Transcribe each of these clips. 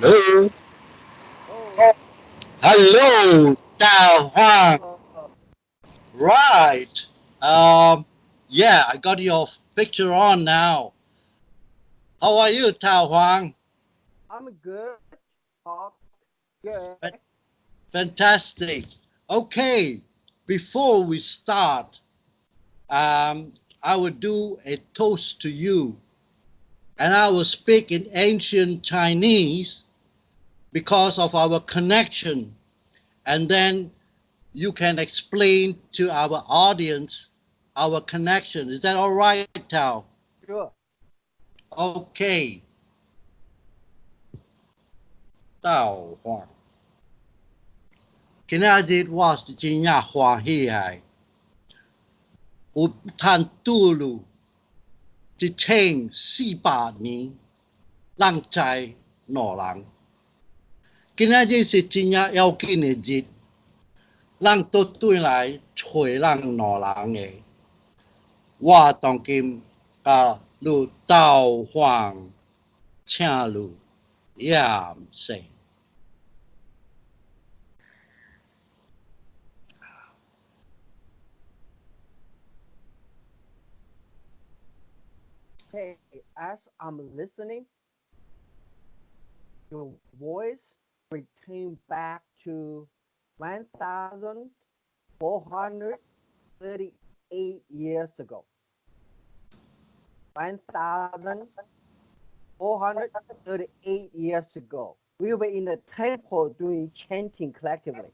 Hello. Oh, Hello, Tao Huang. hello. Right. Yeah, I got your picture on now. How are you, Tao Huang? I'm good. Talk good. Fantastic. Okay, before we start, I will do a toast to you, and I will speak in ancient Chinese because of our connection, and then you can explain to our audience our connection. Is that all right, Tao? Sure. Okay, 道话。今仔日我是真正欢喜的，有通拄入1400年，人在两人。今仔日是真正要紧的日，咱都对来找咱两人的。我当今甲你交换，请你验证。Hey, as I'm listening, your voice returned back to 1,438 years ago. 1,438 years ago. We were in the temple doing chanting collectively.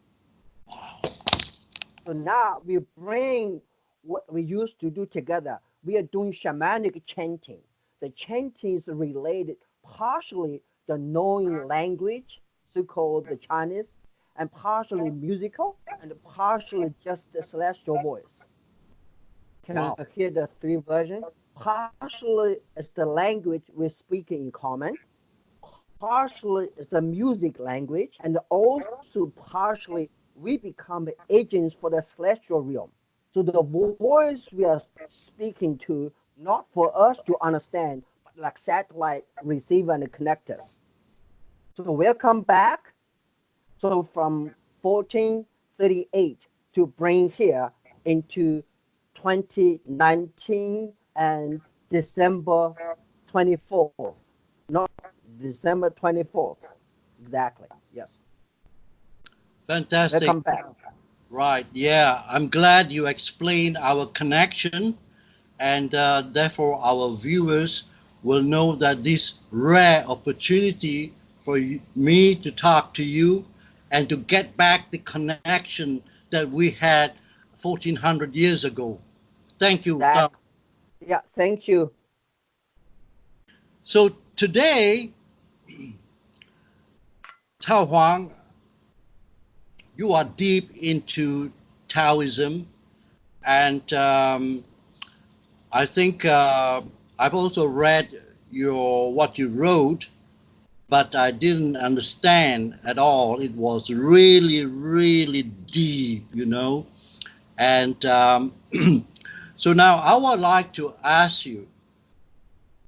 So now we bring what we used to do together. We are doing shamanic chanting. The chanting is related partially the knowing language, so-called the Chinese, and partially musical, and partially just the celestial voice. Can you Wow. hear the three versions? Partially is the language we speak in common, partially is the music language, and also partially we become the agents for the celestial realm. So the voice we are speaking to, not for us to understand, but like satellite receiver and connectors. So welcome back. So from 1438 to bring here into 2019 and December 24th. Not December 24th. Exactly. Yes. Fantastic. Welcome back. Right. Yeah. I'm glad you explained our connection, and therefore our viewers will know that this rare opportunity for me to talk to you and to get back the connection that we had 1400 years ago. Thank you, Tao. Exactly. Yeah. Thank you. So today, Tao Huang, you are deep into Taoism, and I think I've also read your what you wrote, but I didn't understand at all. It was really, really deep, you know. And so now I would like to ask you,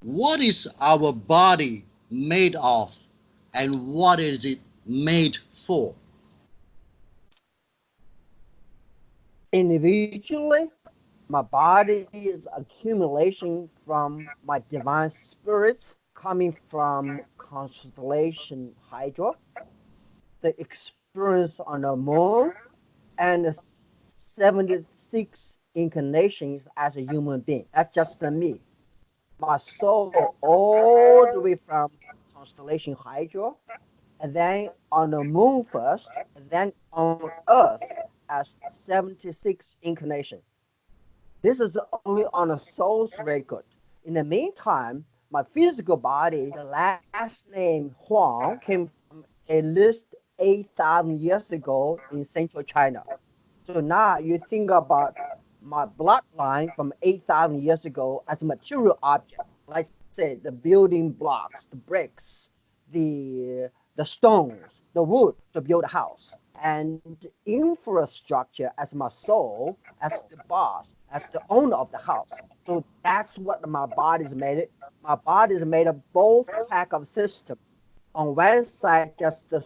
what is our body made of, and what is it made for? Individually, my body is accumulation from my divine spirits coming from constellation Hydra, the experience on the moon, and the 76 incarnations as a human being. That's just me. My soul all the way from constellation Hydra, and then on the moon first, and then on Earth as 76 incarnation. This is only on a soul's record. In the meantime, my physical body, the last name Huang, came from at least 8,000 years ago in central China. So now you think about my bloodline from 8,000 years ago as a material object. Like I said, the building blocks, the bricks, the stones, the wood to build a house, and infrastructure as my soul, as the boss, as the owner of the house. So that's what my body's made it. My body is made of both track of system. On one side, just the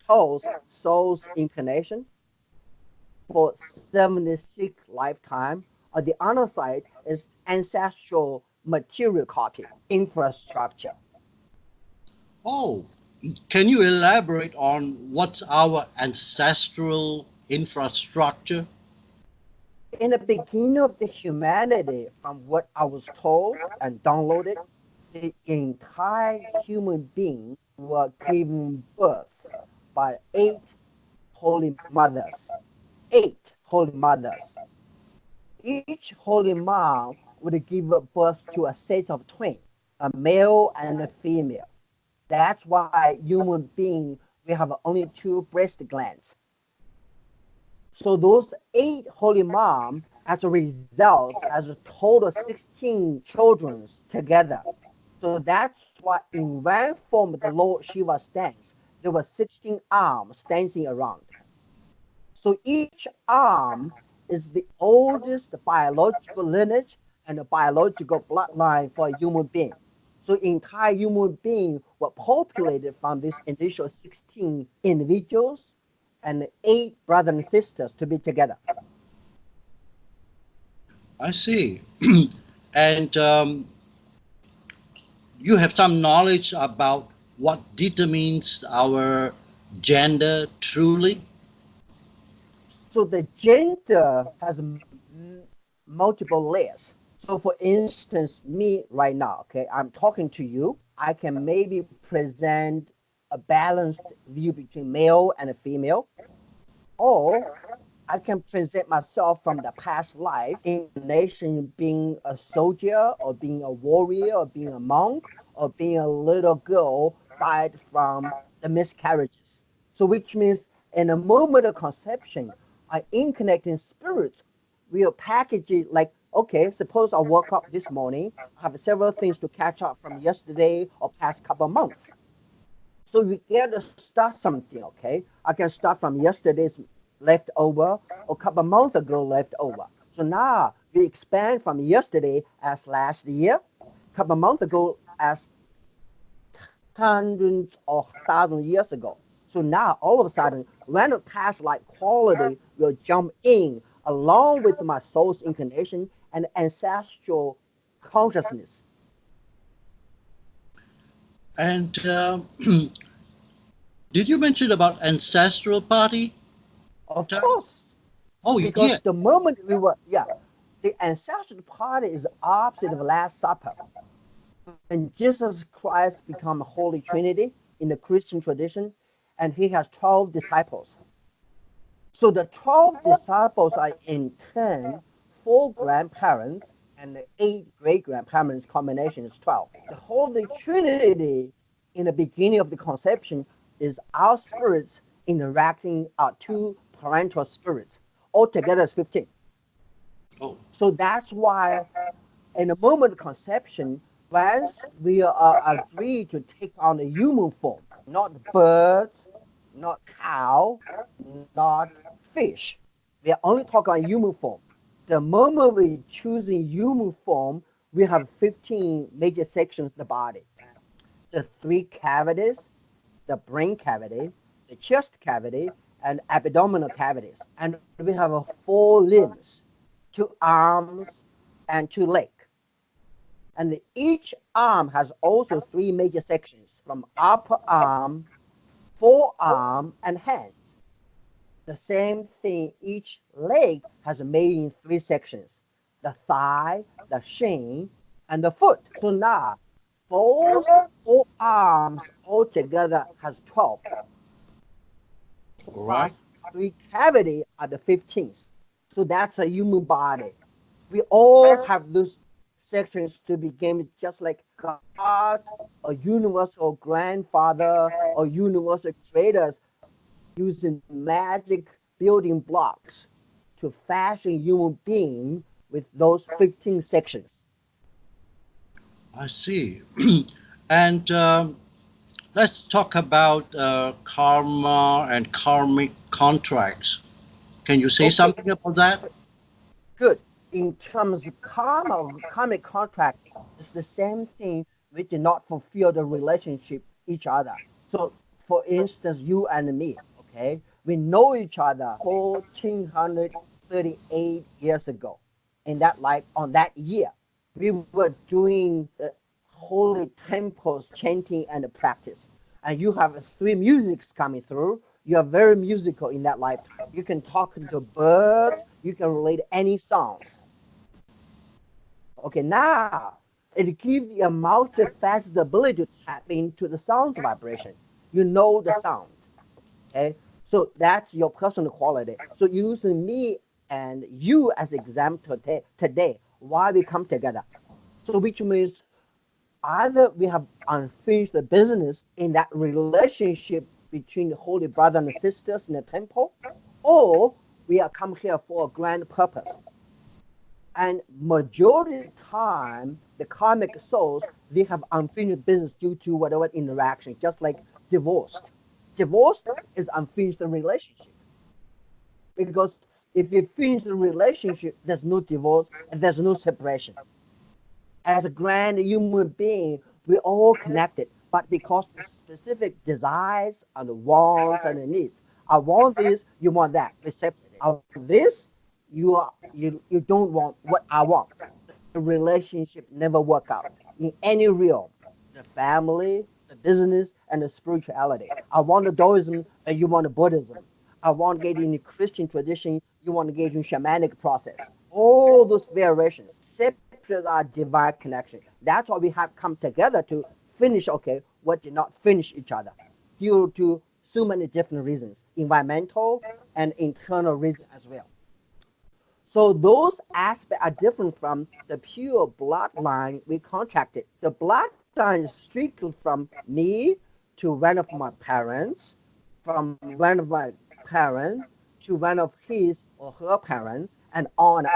toes, soul's incarnation for 76 lifetime. On the other side is ancestral material copy, infrastructure. Oh, can you elaborate on what's our ancestral infrastructure? In the beginning of the humanity, from what I was told and downloaded, the entire human being were given birth by eight holy mothers. Eight holy mothers. Each holy mom would give birth to a set of twins, a male and a female. That's why human being we have only two breast glands. So those eight holy mom, as a result, as a total 16 children together. So that's why in one form the Lord Shiva stands, there were 16 arms dancing around. So each arm is the oldest biological lineage and a biological bloodline for a human being. So entire human being were populated from these initial 16 individuals and eight brothers and sisters to be together. I see. And you have some knowledge about what determines our gender truly? So the gender has multiple layers. So for instance, me right now, okay, I'm talking to you. I can maybe present a balanced view between male and a female, or I can present myself from the past life in nation being a soldier or being a warrior or being a monk or being a little girl died from the miscarriages. So which means in a moment of conception, I incarnate in spirit. We'll package it like, okay, suppose I woke up this morning, I have several things to catch up from yesterday or past couple of months. So we get to start something, okay? I can start from yesterday's leftover or a couple of months ago leftover. So now we expand from yesterday as last year, a couple of months ago as hundreds or thousands of years ago. So now all of a sudden, random past life quality will jump in along with my soul's incarnation and ancestral consciousness. And did you mention about ancestral party? Of course, Oh, you because did. the moment we were, yeah, the ancestral party is opposite of the Last Supper. When Jesus Christ become Holy Trinity in the Christian tradition, and he has 12 disciples. So the 12 disciples are in turn four grandparents and the eight great grandparents combination is 12. The Holy Trinity in the beginning of the conception is our spirits interacting our two parental spirits. Altogether is 15. Oh, So that's why in the moment of conception, once we are agreed to take on the human form, not birds, not cow, not fish. We are only talking about human form. The moment we choosing human form, we have 15 major sections of the body. The three cavities, the brain cavity, the chest cavity, and abdominal cavities. And we have four limbs, two arms, and two legs. And each arm has also three major sections from upper arm, forearm, and hands. The same thing, each leg has made in three sections, the thigh, the shin, and the foot. So now, both four arms altogether has 12, all right. plus three cavity are the 15th. So that's a human body. We all have those sections to begin just like God, a universal grandfather, or universal creators using magic building blocks to fashion human being with those 15 sections. I see. And let's talk about karma and karmic contracts. Can you say Okay, something about that? good. In terms of karma, karmic contract, it's the same thing we did not fulfill the relationship each other. So, for instance, you and me, okay, we know each other 1438 years ago. In that life, on that year, we were doing the holy temples chanting and practice. And you have three musics coming through. You are very musical in that lifetime. You can talk to birds. You can relate any sounds. Okay, now it gives you a multifaceted ability to tap into the sound vibration. You know the sound. Okay, so that's your personal quality. So using me and you as example today, why we come together. So which means either we have unfinished the business in that relationship between the holy brothers and sisters in the temple, or we are come here for a grand purpose. And majority of the time, the karmic souls, they have unfinished business due to whatever interaction, just like divorced. Divorced is unfinished relationship. Because if you finish the relationship, there's no divorce and there's no separation. As a grand human being, we're all connected. But because the specific desires and the wants and the needs, I want this, you want that. We separate. I want this, you don't want what I want. The relationship never work out in any realm. The family, the business, and the spirituality. I want the Taoism and you want the Buddhism. I want to get in the Christian tradition, you want to get in shamanic process. All those variations separate our divine connection. That's why we have come together to finish, okay, what did not finish each other due to so many different reasons, environmental and internal reasons as well. So those aspects are different from the pure bloodline we contracted. The bloodline is strictly from me to one of my parents, from one of my parents to one of his or her parents, and on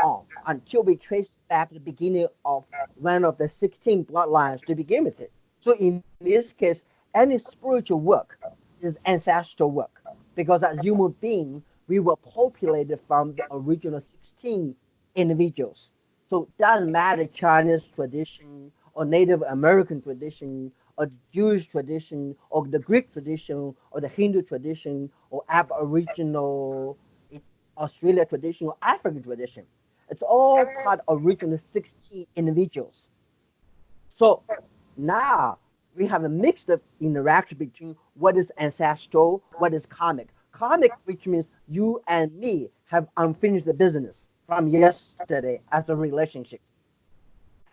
until we trace back the beginning of one of the 16 bloodlines to begin with it. So in this case, any spiritual work is ancestral work because as human beings, we were populated from the original 16 individuals. So it doesn't matter Chinese tradition or Native American tradition or the Jewish tradition or the Greek tradition or the Hindu tradition or Aboriginal Australia tradition or African tradition. It's all part of original 16 individuals. So now we have a mixed interaction between what is ancestral, what is karmic. Karmic, which means you and me have unfinished business from yesterday as a relationship.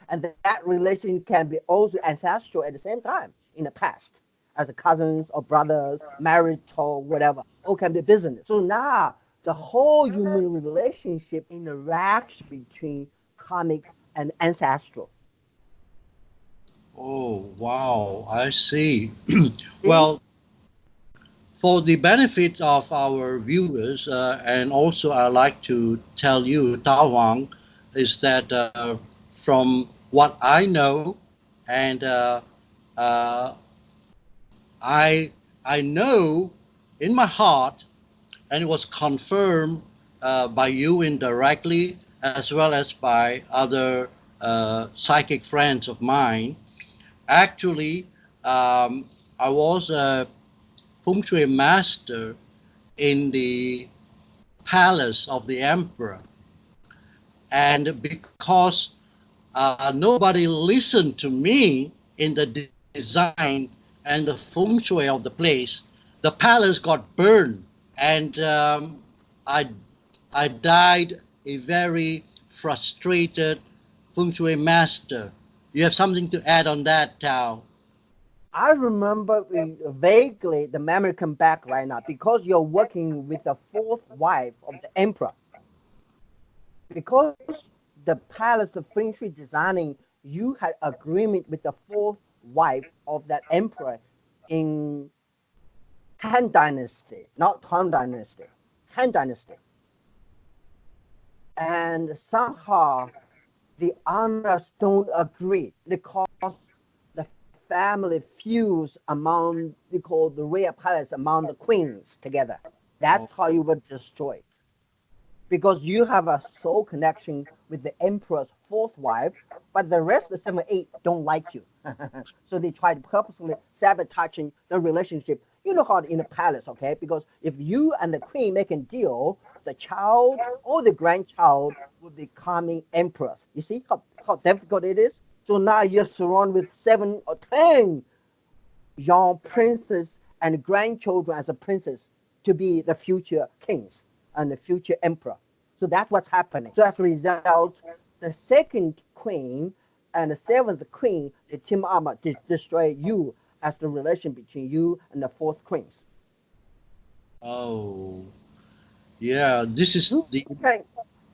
And that relation can be also ancestral at the same time in the past as a cousins or brothers, married or whatever, all can be business. So now the whole human relationship interacts between karmic and ancestral. Oh, wow, I see. See? Well, for the benefit of our viewers, and also I like to tell you, Tao Huang, is that from what I know, and uh, I I know in my heart, and it was confirmed by you indirectly, as well as by other psychic friends of mine. Actually, I was a Feng Shui Master in the palace of the emperor. And because nobody listened to me in the design and the feng shui of the place, the palace got burned. And I, I died a very frustrated feng shui master. You have something to add on that, Tao? I remember vaguely the memory come back right now because you're working with the fourth wife of the emperor. Because the palace of Feng Shui designing, you had agreement with the fourth wife of that emperor in Han Dynasty, not Tang Dynasty, Han Dynasty. And somehow the honors don't agree because the family fuse among, we call the royal palace, among the queens together. Oh, That's how you were destroyed. Because you have a soul connection with the emperor's fourth wife, but the rest, the 7, 8, don't like you. So they try to purposely sabotaging the relationship. You know how in the palace, okay? Because if you and the queen make a deal, the child or the grandchild will be becoming emperors. You see how difficult it is? So now you're surrounded with 7 or 10 young princes and grandchildren as a princess to be the future kings and the future emperor. So that's what's happening. So as a result, the second queen and the seventh queen, they team up to destroy you as the relation between you and the fourth queens. Oh, yeah. This is You the. can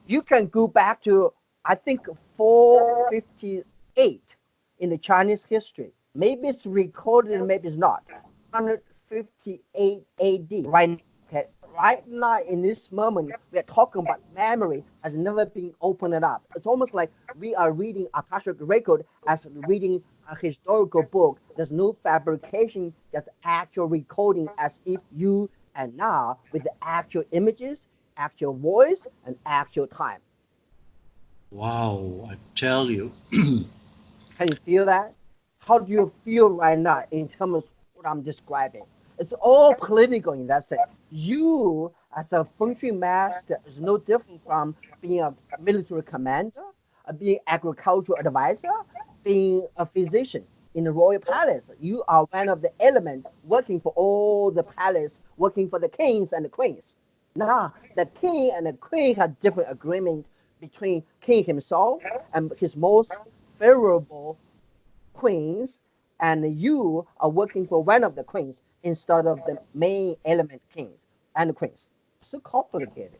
you can go back to I think 458 in the Chinese history. Maybe it's recorded, maybe it's not. 458 AD. Right, okay. Right now, in this moment, we're talking about memory has never been opened up. It's almost like we are reading Akashic record as reading a historical book. There's no fabrication, just actual recording as if you and now with the actual images, actual voice, and actual time. Wow, I tell you. Can you feel that? How do you feel right now in terms of what I'm describing? It's all political in that sense. You, as a Feng Shui master, is no different from being a military commander, being agricultural advisor, being a physician in the royal palace. You are one of the elements working for all the palace, working for the kings and the queens. Now, the king and the queen have different agreement between king himself and his most favorable queens, and you are working for one of the queens instead of the main element kings and queens. So complicated.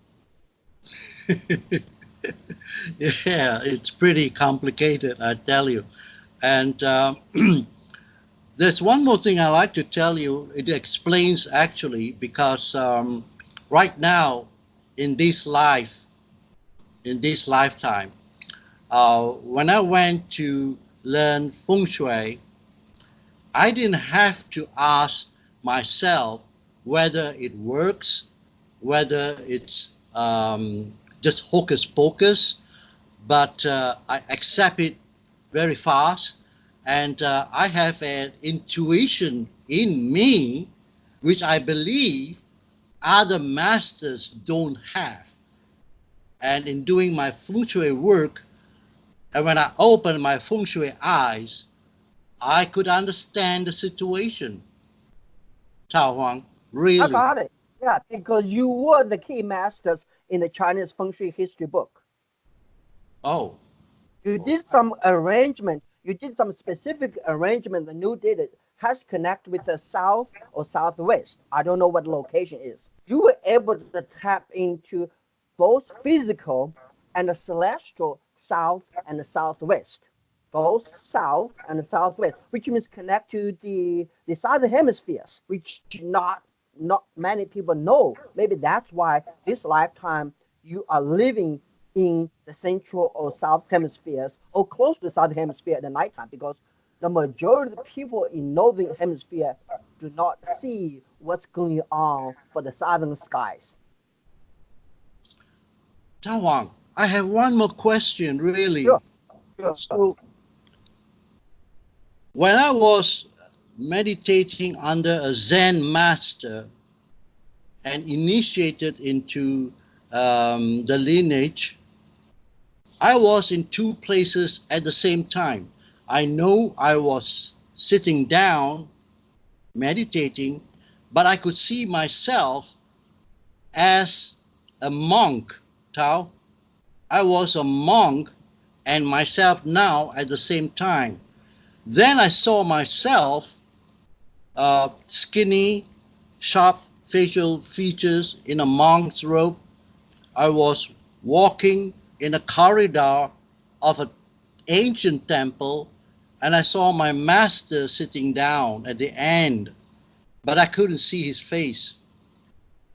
Yeah, it's pretty complicated, I tell you. And there's one more thing I like to tell you. It explains actually because right now in this life, in this lifetime, when I went to learn feng shui, I didn't have to ask myself whether it works, whether it's just hocus pocus, but I accept it very fast. And I have an intuition in me, which I believe other masters don't have. And in doing my feng shui work, and when I opened my feng shui eyes, I could understand the situation. Tao Huang, I really. got it. Yeah, because you were the key masters in the Chinese feng shui history book. Oh, You did some arrangement. You did some specific arrangement. The new did it has connect with the south or southwest. I don't know what the location is. You were able to tap into both physical and the celestial south and the southwest. Both south and the southwest, which means connect to the southern hemispheres, which not many people know. Maybe that's why this lifetime you are living in the central or south hemispheres or close to the southern hemisphere at the nighttime, because the majority of the people in northern hemisphere do not see what's going on for the southern skies. Tao Huang, I have one more question, really. Sure, sure. So, when I was meditating under a Zen master and initiated into the lineage, I was in two places at the same time. I know I was sitting down meditating, but I could see myself as a monk, Tao. I was a monk and myself now at the same time. Then I saw myself skinny, sharp facial features in a monk's robe. I was walking in a corridor of an ancient temple and I saw my master sitting down at the end, but I couldn't see his face.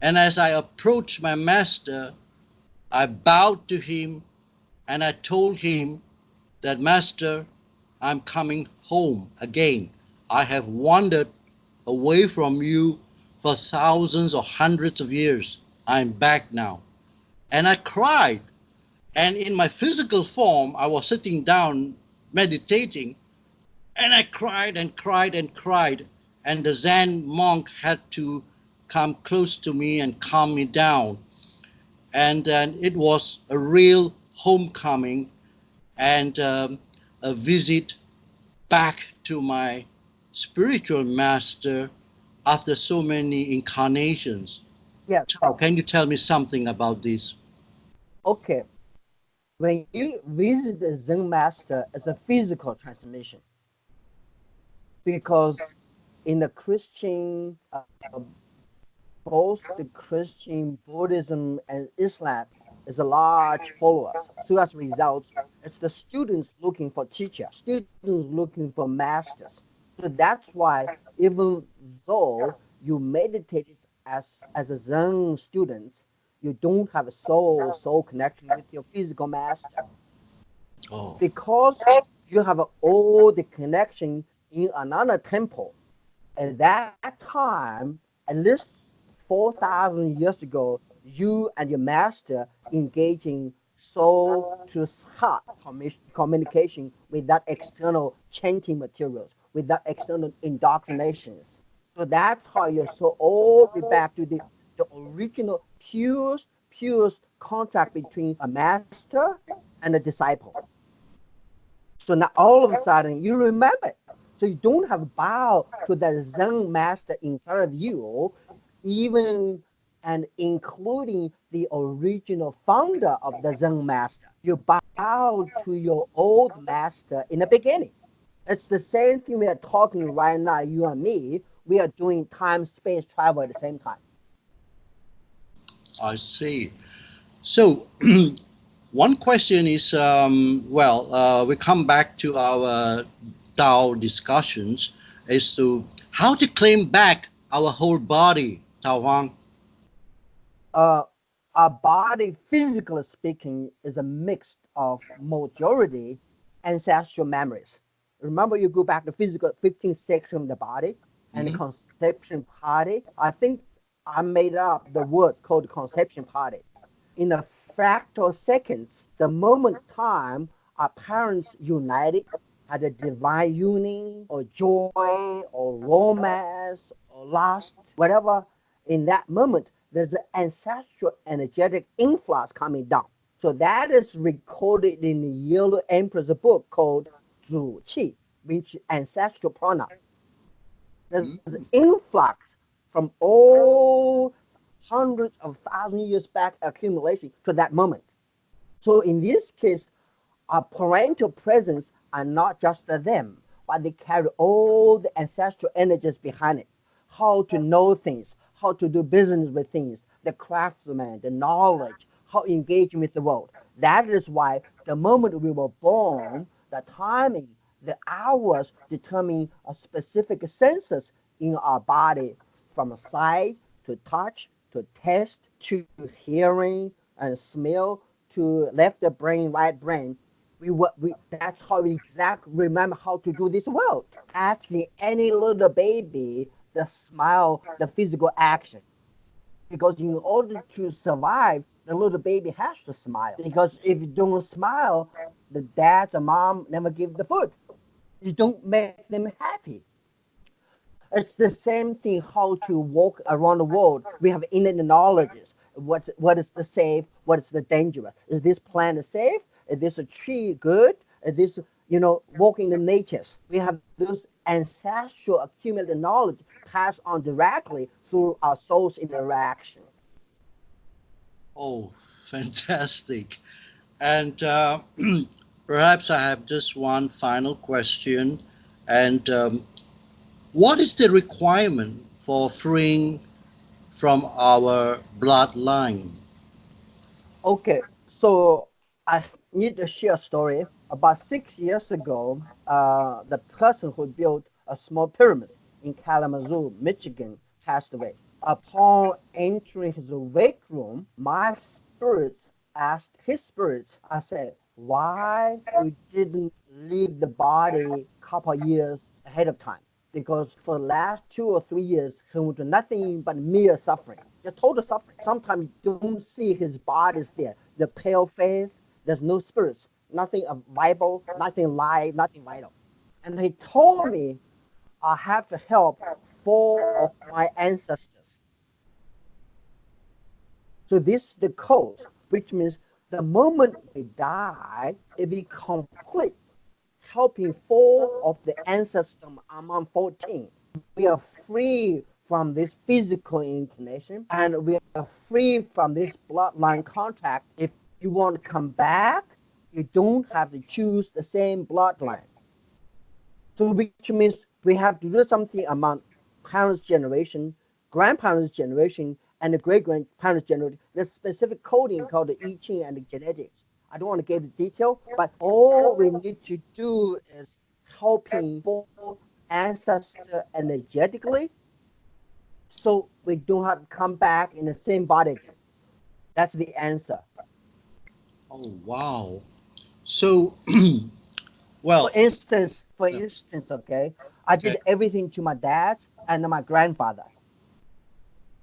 And as I approached my master, I bowed to him and I told him that, Master, I'm coming home again. I have wandered away from you for thousands or hundreds of years. I'm back now. And I cried. And in my physical form, I was sitting down meditating, And I cried and cried and cried. And the Zen monk had to come close to me and calm me down. And then it was a real homecoming and a visit back to my spiritual master after so many incarnations. Yes. Tao, can you tell me something about this? Okay. When you visit the Zen master, it's a physical transmission because in the Christian, both the Christian, Buddhism, and Islam is a large followers. So as a result, it's the students looking for teachers, students looking for masters. So that's why even though you meditate as a Zen student, you don't have a soul connection with your physical master Oh, because you have all the connection in another temple. At that time, at least 4,000 years ago, you and your master engaging soul to heart communication without external chanting materials, without external indoctrinations. So that's how your soul all the way back to the original purest contact between a master and a disciple. So now all of a sudden you remember it. So you don't have to bow to the Zen master in front of you, even and including the original founder of the Zen master. You bow to your old master in the beginning. It's the same thing we are talking right now, you and me. We are doing time space travel at the same time. I see. So, one question is we come back to our Tao discussions as to how to claim back our whole body, Tao Huang. uh, our body, physically speaking, is a mix of majority ancestral memories. Remember, you go back to physical 15th section of the body and the Mhm. conception party. I think I made up the word called conception party. In a fractal seconds, the moment time our parents united, had a divine union or joy or romance or lust, whatever, in that moment, there's an ancestral energetic influx coming down. So that is recorded in the Yellow Emperor's book called Zhu Qi, which ancestral prana. There's influx from all hundreds of thousand years back accumulation to that moment. So in this case, our parental presence are not just them, but they carry all the ancestral energies behind it. How to know things, how to do business with things, the craftsman, the knowledge, how engaging with the world. That is why the moment we were born, the timing, the hours determine a specific senses in our body, from sight to touch to taste to hearing and smell to left brain, right brain. We that's how we exactly remember how to do this world. Asking any little baby the smile, the physical action. Because in order to survive, the little baby has to smile. Because if you don't smile, the dad, the mom never give the food. You don't make them happy. It's the same thing how to walk around the world. We have innate knowledges. What is the safe? What is the dangerous? Is this plant safe? Is this a tree good? Is this walking the natures? We have those ancestral accumulated knowledge passed on directly through our soul's interaction. Oh, fantastic. And perhaps I have just one final question. And what is the requirement for freeing from our bloodline? Okay, so I need to share a story. About 6 years ago, the person who built a small pyramid in Kalamazoo, Michigan, passed away. Upon entering his wake room, my spirits asked his spirits, I said, why you didn't leave the body a couple of years ahead of time? Because for the last 2 or 3 years, he would do nothing but mere suffering, just total suffering. Sometimes you don't see his body's there, the pale face, there's no spirits, nothing vital, nothing live, nothing vital. And he told me I have to help 4 of my ancestors. So this is the code, which means the moment we die, if we complete helping 4 of the ancestors among 14, we are free from this physical inclination and we are free from this bloodline contact. If you want to come back, you don't have to choose the same bloodline. So which means we have to do something among parents' generation, grandparents' generation, and the great-grandparents' generation. There's specific coding called the I Ching and the genetics. I don't want to get into detail, but all we need to do is helping both ancestor energetically so we don't have to come back in the same body again. That's the answer. Oh, wow. So, For well, instance, yeah, okay, I okay. did everything to my dad and my grandfather.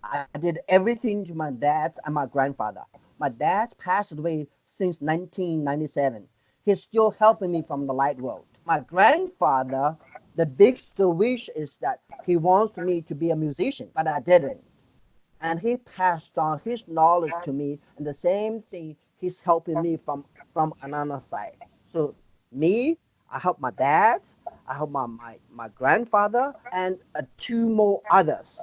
I did everything to my dad and my grandfather. My dad passed away since 1997. He's still helping me from the light world. My grandfather, the biggest wish is that he wants me to be a musician, but I didn't. And he passed on his knowledge to me, and the same thing he's helping me from another side. So me, I help my dad, I help my grandfather, and 2 more others.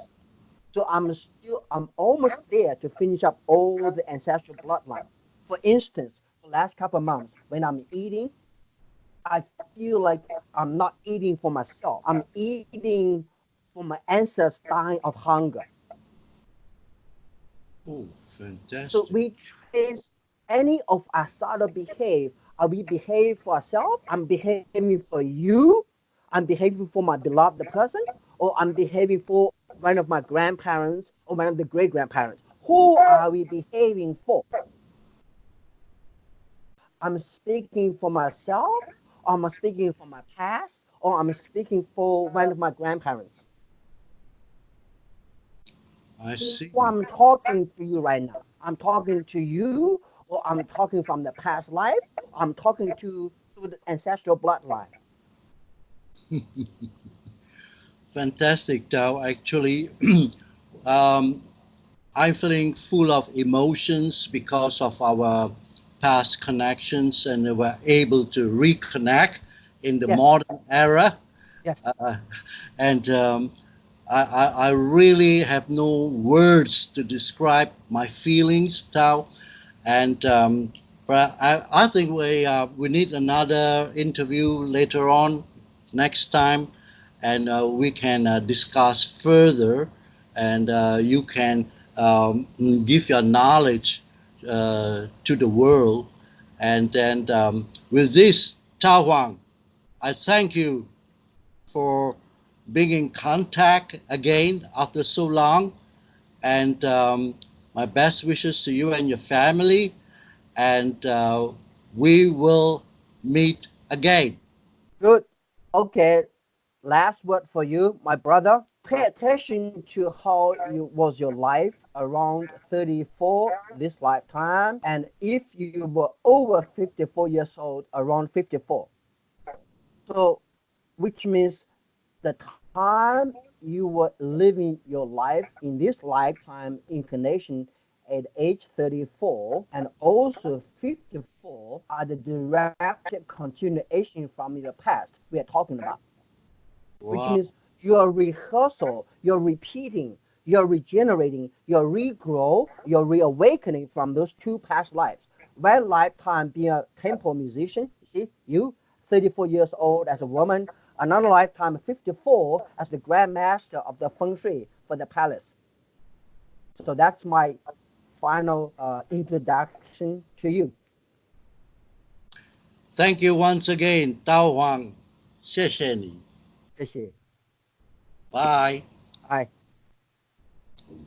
So I'm almost there to finish up all the ancestral bloodline. For instance, for the last couple of months, when I'm eating, I feel like I'm not eating for myself. I'm eating for my ancestors dying of hunger. Oh, So fantastic. we trace any of our subtle behave. Are we behave for ourselves? I'm behaving for you. I'm behaving for my beloved person, or I'm behaving for one of my grandparents or one of the great grandparents. Who are we behaving for? I'm speaking for myself, or I'm speaking for my past, or I'm speaking for one of my grandparents. I see. Who I'm talking to you right now. I'm talking to you, or I'm talking from the past life. I'm talking to through the ancestral bloodline. Fantastic, Tao. Actually, um, I'm feeling full of emotions because of our past connections, and we're able to reconnect in the Yes, modern era. yes. Uh, and I really have no words to describe my feelings, Tao. And but I think we need another interview later on, next time, and we can discuss further, and you can give your knowledge to the world. And then with this, Tao Huang, I thank you for being in contact again after so long, and my best wishes to you and your family, and we will meet again. Good. Okay. Last word for you, my brother. Pay attention to how you was your life around 34 this lifetime, and if you were over 54 years old, around 54. So, which means the time you were living your life in this lifetime incarnation at age 34 and also 54 are the direct continuation from your past we are talking about, which Wow. means your rehearsal, you're repeating, you're regenerating, you're regrow, you're reawakening from those 2 past lives. One lifetime being a temple musician, you see, you 34 years old as a woman, another lifetime 54 as the grandmaster of the Feng Shui for the palace. So that's my final introduction to you. Thank you once again, Tao Huang. 谢谢你. 谢谢. Bye. Bye.